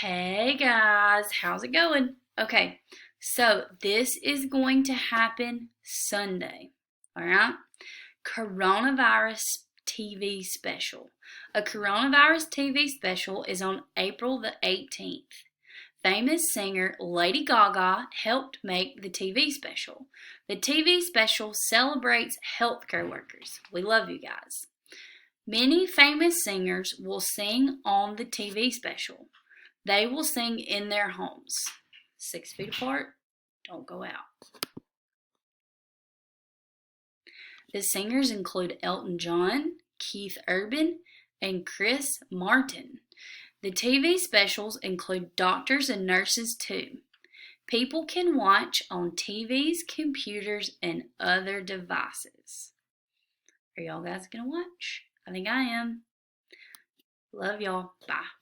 Hey guys, how's it going? Okay, so this is going to happen Sunday, all right? Coronavirus TV special. A coronavirus TV special is on April the 18th. Famous singer Lady Gaga helped make the TV special. The TV special celebrates healthcare workers. We love you guys. Many famous singers will sing on the TV special. They will sing in their homes. 6 feet apart, don't go out. The singers include Elton John, Keith Urban, and Chris Martin. The TV specials include doctors and nurses too. People can watch on TVs, computers, and other devices. Are y'all guys gonna watch? I think I am. Love y'all. Bye.